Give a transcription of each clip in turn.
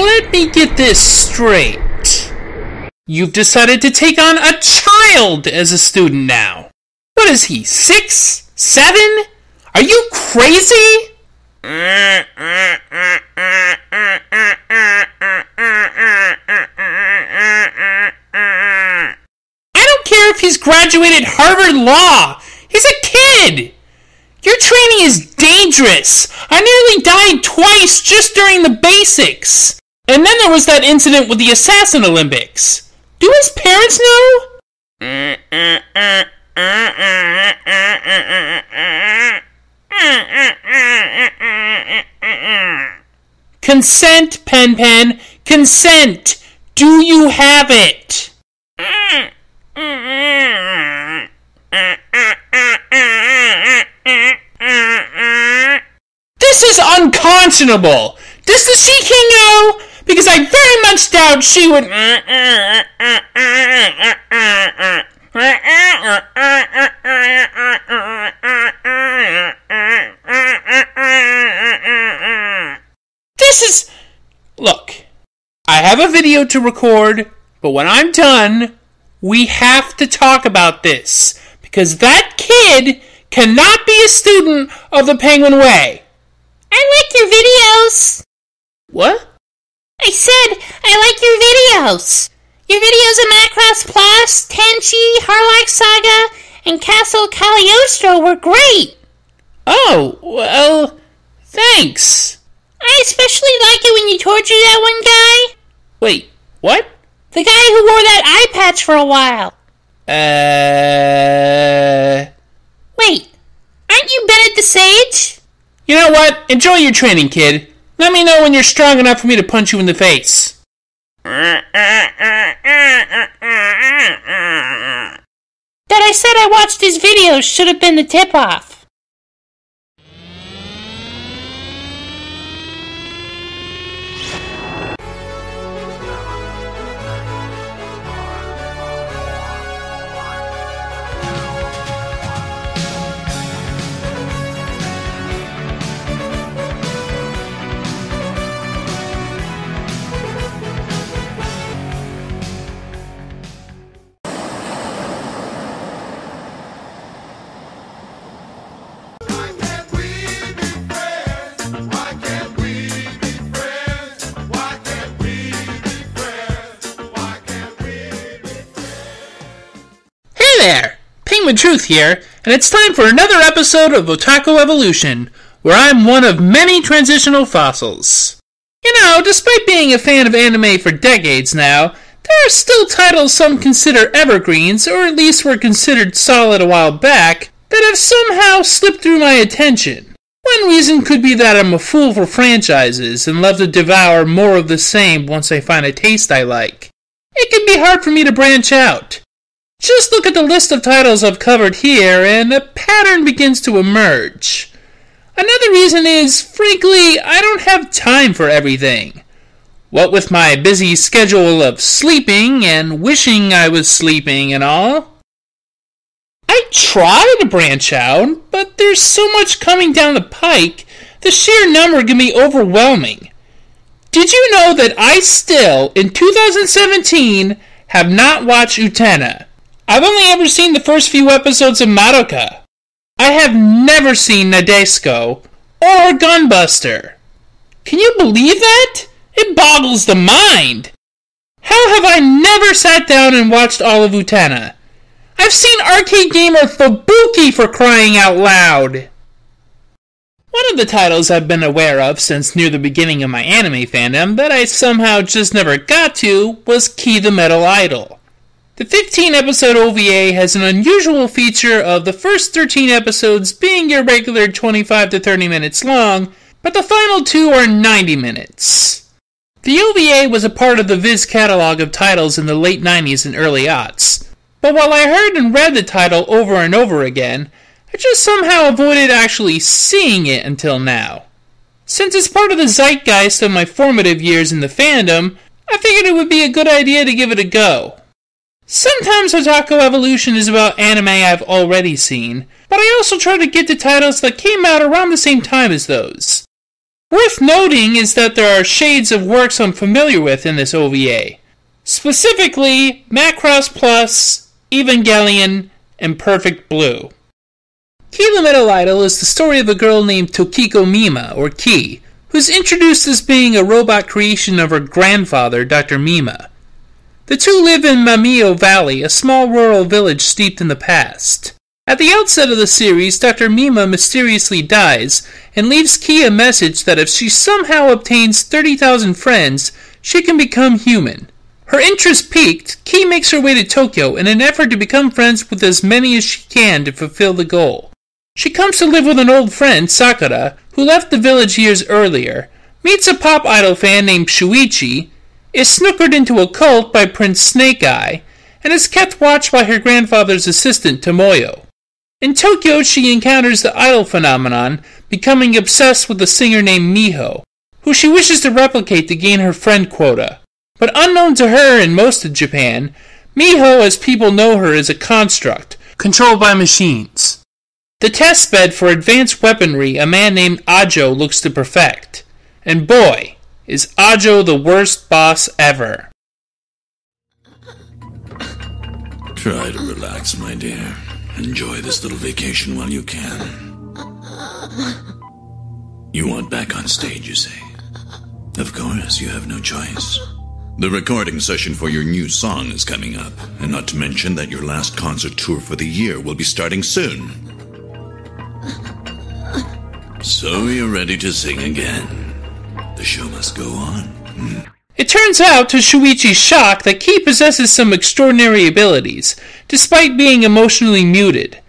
let me get this straight. You've decided to take on a child as a student now. What is he, 6? 7? Are you crazy? I don't care if he's graduated Harvard Law. He's a kid. Your training is dangerous. I nearly died twice just during the basics. And then there was that incident with the Assassin Olympics. Do his parents know? Consent, Pen. Consent. Do you have it? This is unconscionable. Does the She King know? Because I very much doubt she would... This is... Look, I have a video to record, but when I'm done, we have to talk about this. Because that kid cannot be a student of the Penguin Way. I like your videos. What? I said, I like your videos. Your videos of Macross Plus, Tenchi, Harlock Saga, and Castle Cagliostro were great. Oh, well, thanks. I especially like it when you torture that one guy. Wait, what? The guy who wore that eye patch for a while. Wait, aren't you Bennett the Sage? You know what? Enjoy your training, kid. Let me know when you're strong enough for me to punch you in the face. That I said I watched his videos should have been the tip-off. There! Penguin Truth here, and it's time for another episode of Otaku Evolution, where I'm one of many transitional fossils. You know, despite being a fan of anime for decades now, there are still titles some consider evergreens, or at least were considered solid a while back, that have somehow slipped through my attention. One reason could be that I'm a fool for franchises and love to devour more of the same once I find a taste I like. It can be hard for me to branch out. Just look at the list of titles I've covered here, and a pattern begins to emerge. Another reason is, frankly, I don't have time for everything. What with my busy schedule of sleeping and wishing I was sleeping and all. I try to branch out, but there's so much coming down the pike, the sheer number can be overwhelming. Did you know that I still, in 2017, have not watched Utena? I've only ever seen the first few episodes of Madoka. I have never seen Nadesco or Gunbuster. Can you believe that? It boggles the mind. How have I never sat down and watched all of Utena? I've seen Arcade Gamer Fubuki for crying out loud. One of the titles I've been aware of since near the beginning of my anime fandom that I somehow just never got to was Key the Metal Idol. The 15-episode OVA has an unusual feature of the first 13 episodes being your regular 25 to 30 minutes long, but the final 2 are 90 minutes. The OVA was a part of the Viz catalog of titles in the late 90s and early aughts, but while I heard and read the title over and over again, I just somehow avoided actually seeing it until now. Since it's part of the zeitgeist of my formative years in the fandom, I figured it would be a good idea to give it a go. Sometimes Otaku Evolution is about anime I've already seen, but I also try to get to titles that came out around the same time as those. Worth noting is that there are shades of works I'm familiar with in this OVA. Specifically, Macross Plus, Evangelion, and Perfect Blue. Ki the Metal Idol is the story of a girl named Tokiko Mima, or Ki, who's introduced as being a robot creation of her grandfather, Dr. Mima. The two live in Mamio Valley, a small rural village steeped in the past. At the outset of the series, Dr. Mima mysteriously dies and leaves Ki a message that if she somehow obtains 30,000 friends, she can become human. Her interest piqued, Ki makes her way to Tokyo in an effort to become friends with as many as she can to fulfill the goal. She comes to live with an old friend, Sakura, who left the village years earlier, meets a pop idol fan named Shuichi, is snookered into a cult by Prince Snake Eye, and is kept watch by her grandfather's assistant, Tomoyo. In Tokyo, she encounters the idol phenomenon, becoming obsessed with a singer named Miho, who she wishes to replicate to gain her friend quota. But unknown to her and most of Japan, Miho, as people know her, is a construct, controlled by machines. The testbed for advanced weaponry a man named Ajo looks to perfect. And boy, is Ajo the worst boss ever. Try to relax, my dear. Enjoy this little vacation while you can. You want back on stage, you say? Of course, you have no choice. The recording session for your new song is coming up, and not to mention that your last concert tour for the year will be starting soon. So you're ready to sing again. The show must go on. It turns out, to Shuichi's shock, that Ki possesses some extraordinary abilities, despite being emotionally muted.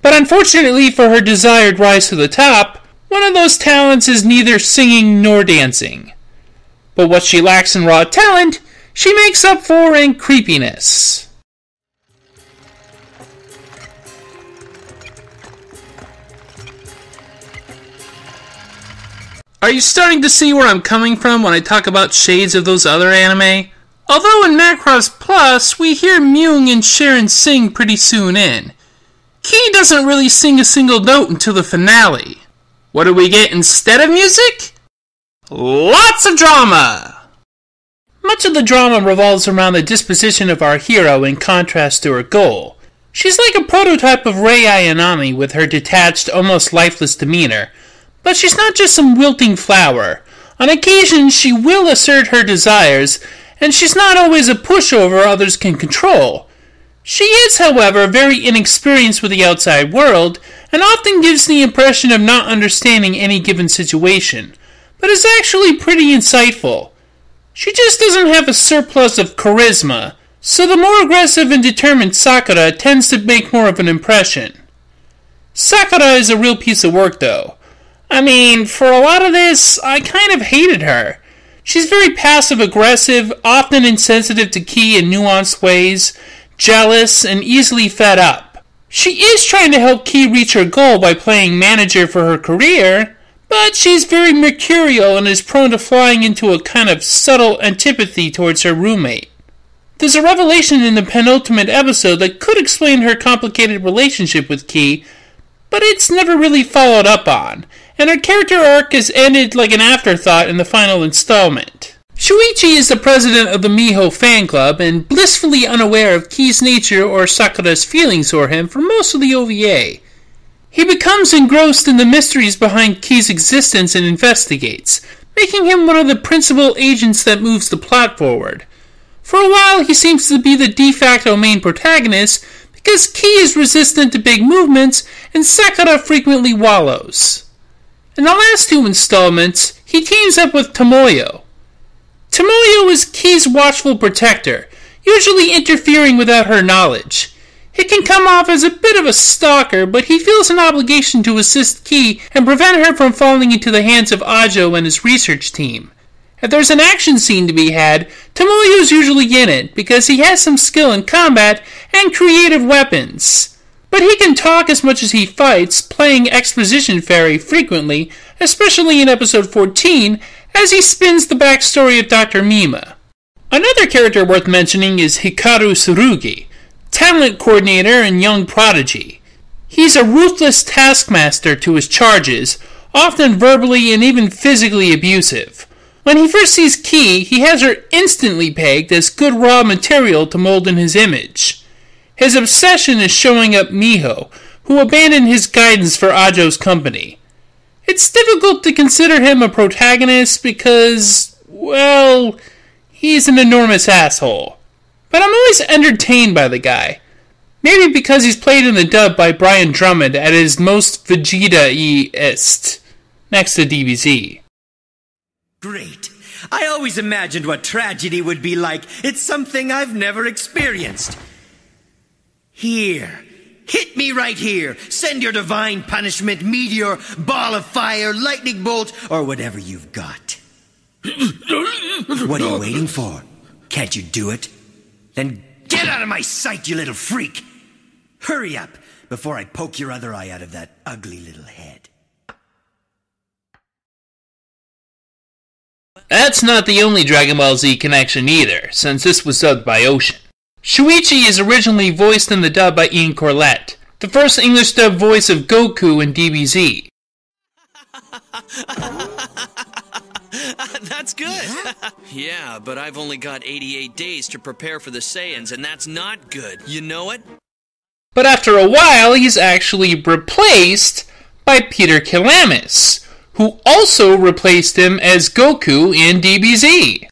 But unfortunately for her desired rise to the top, one of those talents is neither singing nor dancing. But what she lacks in raw talent, she makes up for in creepiness. Are you starting to see where I'm coming from when I talk about shades of those other anime? Although in Macross Plus, we hear Myung and Sharon sing pretty soon in, Ki doesn't really sing a single note until the finale. What do we get instead of music? Lots of drama! Much of the drama revolves around the disposition of our hero in contrast to her goal. She's like a prototype of Rei Ayanami with her detached, almost lifeless demeanor. But she's not just some wilting flower. On occasion, she will assert her desires, and she's not always a pushover others can control. She is, however, very inexperienced with the outside world, and often gives the impression of not understanding any given situation, but is actually pretty insightful. She just doesn't have a surplus of charisma, so the more aggressive and determined Sakura tends to make more of an impression. Sakura is a real piece of work, though. I mean, for a lot of this, I kind of hated her. She's very passive-aggressive, often insensitive to Ki in nuanced ways, jealous, and easily fed up. She is trying to help Ki reach her goal by playing manager for her career, but she's very mercurial and is prone to flying into a kind of subtle antipathy towards her roommate. There's a revelation in the penultimate episode that could explain her complicated relationship with Ki, but it's never really followed up on, and her character arc is ended like an afterthought in the final installment. Shuichi is the president of the Miho fan club and blissfully unaware of Ki's nature or Sakura's feelings for him for most of the OVA. He becomes engrossed in the mysteries behind Ki's existence and investigates, making him one of the principal agents that moves the plot forward. For a while, he seems to be the de facto main protagonist because Ki is resistant to big movements and Sakura frequently wallows. In the last two installments, he teams up with Tomoyo. Tomoyo is Ki's watchful protector, usually interfering without her knowledge. He can come off as a bit of a stalker, but he feels an obligation to assist Ki and prevent her from falling into the hands of Ajo and his research team. If there's an action scene to be had, Tomoyo's usually in it, because he has some skill in combat and creative weapons. But he can talk as much as he fights, playing exposition fairy frequently, especially in episode 14, as he spins the backstory of Dr. Mima. Another character worth mentioning is Hikaru Tsurugi, talent coordinator and young prodigy. He's a ruthless taskmaster to his charges, often verbally and even physically abusive. When he first sees Ki, he has her instantly pegged as good raw material to mold in his image. His obsession is showing up Miho, who abandoned his guidance for Ajo's company. It's difficult to consider him a protagonist because, well, he's an enormous asshole. But I'm always entertained by the guy. Maybe because he's played in the dub by Brian Drummond at his most Vegeta-y-est, next to DBZ. Great. I always imagined what tragedy would be like. It's something I've never experienced. Here. Hit me right here. Send your divine punishment, meteor, ball of fire, lightning bolt, or whatever you've got. What are you waiting for? Can't you do it? Then get out of my sight, you little freak! Hurry up, before I poke your other eye out of that ugly little head. That's not the only Dragon Ball Z connection either, since this was dubbed by Ocean. Shuichi is originally voiced in the dub by Ian Corlett, the first English dub voice of Goku in DBZ. That's good. Yeah, but I've only got 88 days to prepare for the Saiyans, and that's not good. You know it? But after a while, he's actually replaced by Peter Kilamis, who also replaced him as Goku in DBZ.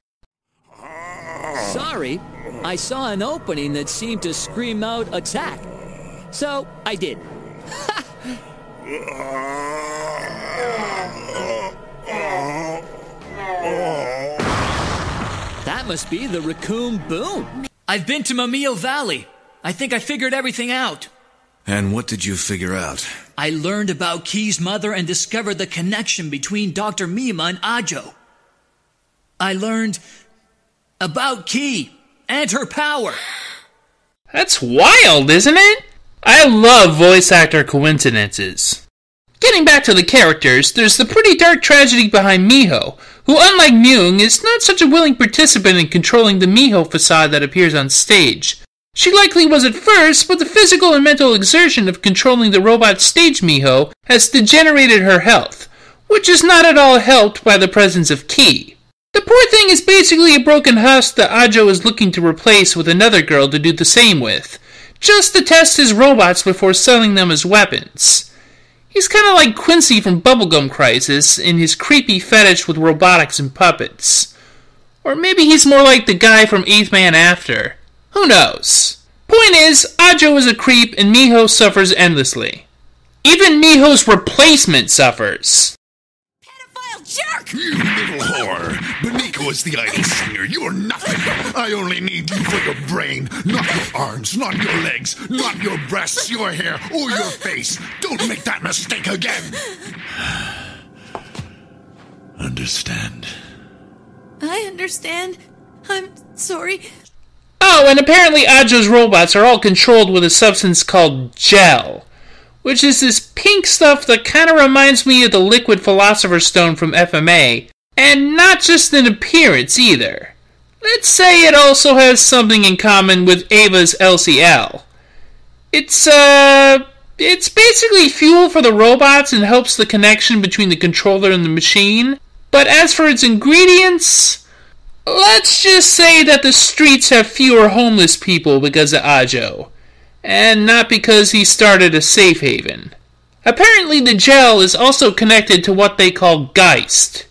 Sorry, I saw an opening that seemed to scream out attack. So, I did. That must be the Raccoon Boom. I've been to Mamio Valley. I think I figured everything out. And what did you figure out? I learned about Ki's mother and discovered the connection between Dr. Mima and Ajo. I learned about Ki and her power. That's wild, isn't it? I love voice actor coincidences. Getting back to the characters, there's the pretty dark tragedy behind Miho, who unlike Myung is not such a willing participant in controlling the Miho facade that appears on stage. She likely was at first, but the physical and mental exertion of controlling the robot stage Miho has degenerated her health, which is not at all helped by the presence of Ki. The poor thing is basically a broken husk that Ajo is looking to replace with another girl to do the same with, just to test his robots before selling them as weapons. He's kind of like Quincy from Bubblegum Crisis in his creepy fetish with robotics and puppets. Or maybe he's more like the guy from Eighth Man After. Who knows? Point is, Ajo is a creep and Miho suffers endlessly. Even Miho's replacement suffers. Pedophile jerk! You little whore! Beniko is the idol singer. You're nothing. I only need you for your brain, not your arms, not your legs, not your breasts, your hair, or your face. Don't make that mistake again. Understand. I understand. I'm sorry. Oh, and apparently Ajo's robots are all controlled with a substance called gel, which is this pink stuff that kind of reminds me of the liquid Philosopher's Stone from FMA, and not just in appearance either. Let's say it also has something in common with Ava's LCL. It's basically fuel for the robots and helps the connection between the controller and the machine, but as for its ingredients, let's just say that the streets have fewer homeless people because of Ajo, and not because he started a safe haven. Apparently the gel is also connected to what they call Geist.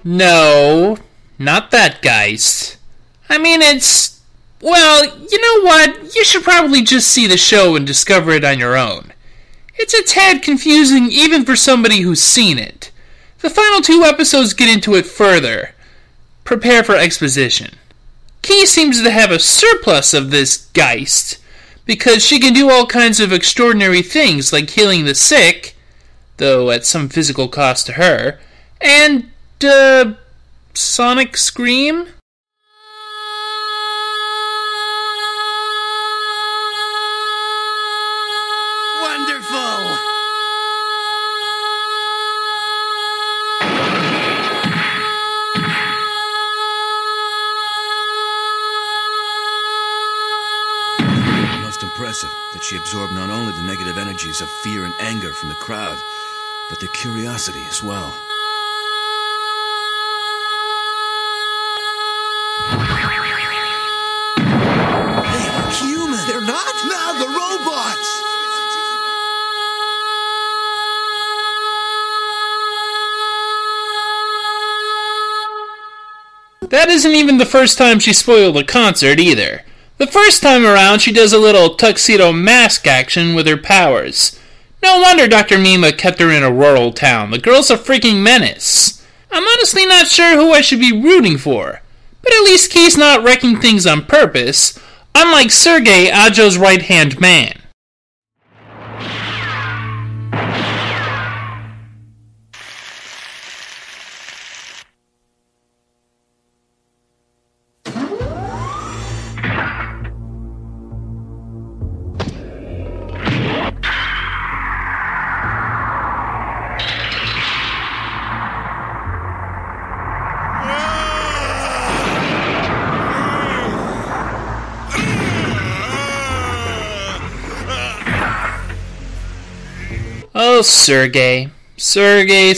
No, not that Geist. I mean, it's... well, you know what? You should probably just see the show and discover it on your own. It's a tad confusing even for somebody who's seen it. The final 2 episodes get into it further. Prepare for exposition. Ki seems to have a surplus of this Geist, because she can do all kinds of extraordinary things like healing the sick, though at some physical cost to her, and, Sonic Scream? Wonderful! the negative energies of fear and anger from the crowd, but their curiosity as well. They are human! They're not? Now the robots! That isn't even the first time she spoiled a concert, either. The first time around, she does a little tuxedo mask action with her powers. No wonder Dr. Mima kept her in a rural town. The girl's a freaking menace. I'm honestly not sure who I should be rooting for. But at least Key's not wrecking things on purpose, unlike Sergei, Ajo's right-hand man. Oh, Sergei. Sergei.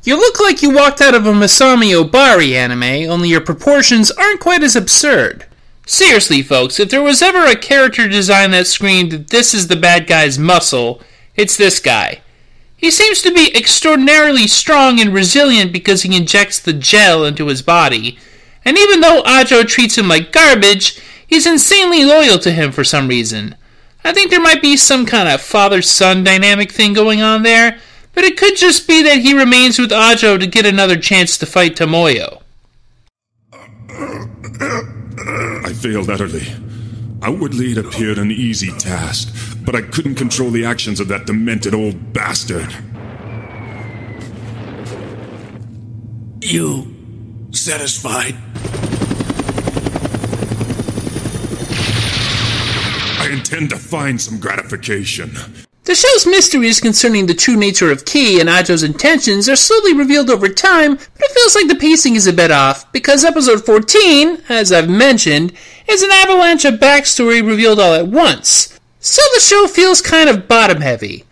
You look like you walked out of a Masami Obari anime, only your proportions aren't quite as absurd. Seriously, folks, if there was ever a character design that screamed, "This is the bad guy's muscle," it's this guy. He seems to be extraordinarily strong and resilient because he injects the gel into his body, and even though Ajo treats him like garbage, he's insanely loyal to him for some reason. I think there might be some kind of father-son dynamic thing going on there, but it could just be that he remains with Ajo to get another chance to fight Tomoyo. I failed utterly. Outwardly it appeared an easy task, but I couldn't control the actions of that demented old bastard. You satisfied? I intend to find some gratification. The show's mysteries concerning the true nature of Key and Ajo's intentions are slowly revealed over time, but it feels like the pacing is a bit off, because episode 14, as I've mentioned, is an avalanche of backstory revealed all at once, so the show feels kind of bottom-heavy.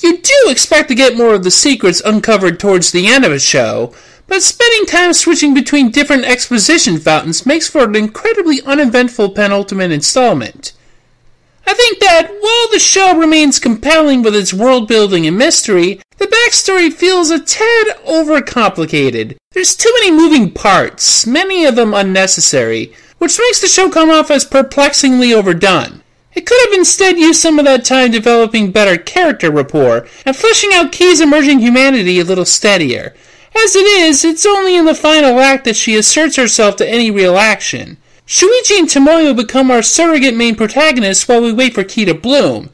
You do expect to get more of the secrets uncovered towards the end of a show, but spending time switching between different exposition fountains makes for an incredibly uneventful penultimate installment. I think that, while the show remains compelling with its world-building and mystery, the backstory feels a tad overcomplicated. There's too many moving parts, many of them unnecessary, which makes the show come off as perplexingly overdone. It could have instead used some of that time developing better character rapport and fleshing out Key's emerging humanity a little steadier. As it is, it's only in the final act that she asserts herself to any real action. Shuichi and Tomoyo become our surrogate main protagonists while we wait for Key to bloom.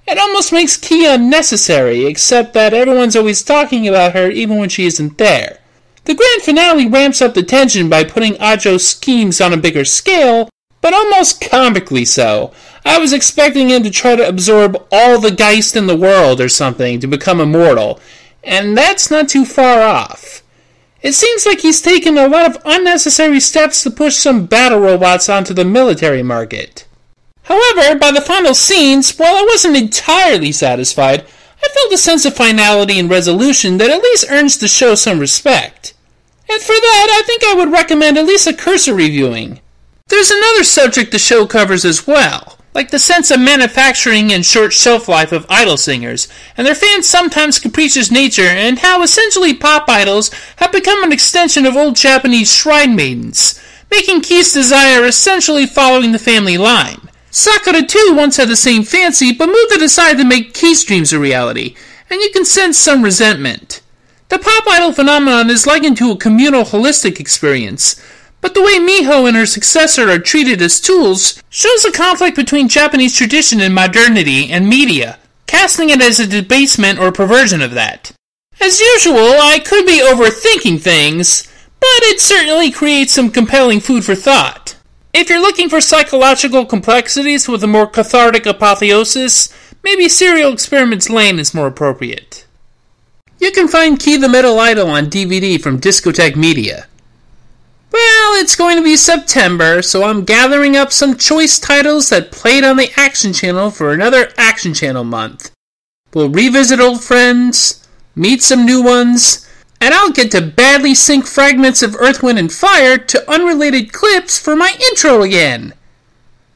It almost makes Key unnecessary, except that everyone's always talking about her even when she isn't there. The grand finale ramps up the tension by putting Ajo's schemes on a bigger scale, but almost comically so. I was expecting him to try to absorb all the Geist in the world or something to become immortal, and that's not too far off. It seems like he's taken a lot of unnecessary steps to push some battle robots onto the military market. However, by the final scenes, while I wasn't entirely satisfied, I felt a sense of finality and resolution that at least earns the show some respect. And for that, I think I would recommend at least a cursory viewing. There's another subject the show covers as well, like the sense of manufacturing and short shelf life of idol singers, and their fans' sometimes capricious nature, and how essentially pop idols have become an extension of old Japanese shrine maidens, making Key's desire essentially following the family line. Sakura too once had the same fancy, but moved it aside to make Key's dreams a reality, and you can sense some resentment. The pop idol phenomenon is likened to a communal holistic experience, but the way Miho and her successor are treated as tools shows a conflict between Japanese tradition and modernity and media, casting it as a debasement or perversion of that. As usual, I could be overthinking things, but it certainly creates some compelling food for thought. If you're looking for psychological complexities with a more cathartic apotheosis, maybe Serial Experiments Lane is more appropriate. You can find Key the Metal Idol on DVD from Discotek Media. Well, it's going to be September, so I'm gathering up some choice titles that played on the Action Channel for another Action Channel month. We'll revisit old friends, meet some new ones, and I'll get to badly sync fragments of Earth, Wind, and Fire to unrelated clips for my intro again.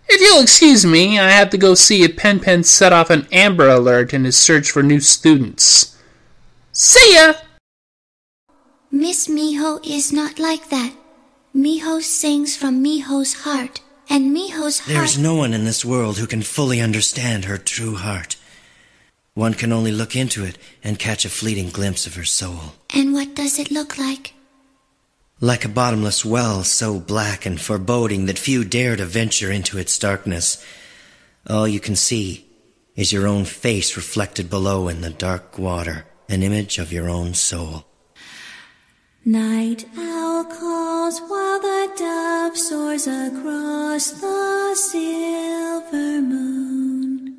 If you'll excuse me, I have to go see if Pen set off an Amber Alert in his search for new students. See ya! Miss Miho is not like that. Miho sings from Miho's heart, and Miho's heart... There's no one in this world who can fully understand her true heart. One can only look into it and catch a fleeting glimpse of her soul. And what does it look like? Like a bottomless well so black and foreboding that few dare to venture into its darkness. All you can see is your own face reflected below in the dark water, an image of your own soul. Night owl calls while the dove soars across the silver moon.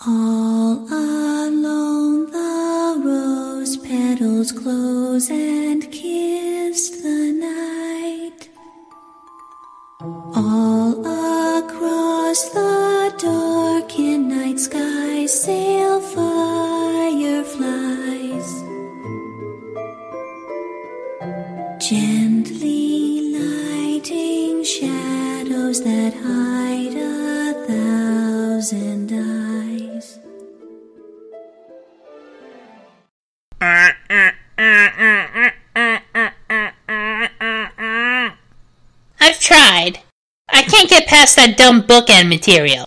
All alone the rose petals close and kiss the night. All across the darkened night sky sail fireflies, gently lighting shadows that hide 1,000 eyes. I've tried. I can't get past that dumb bookend material.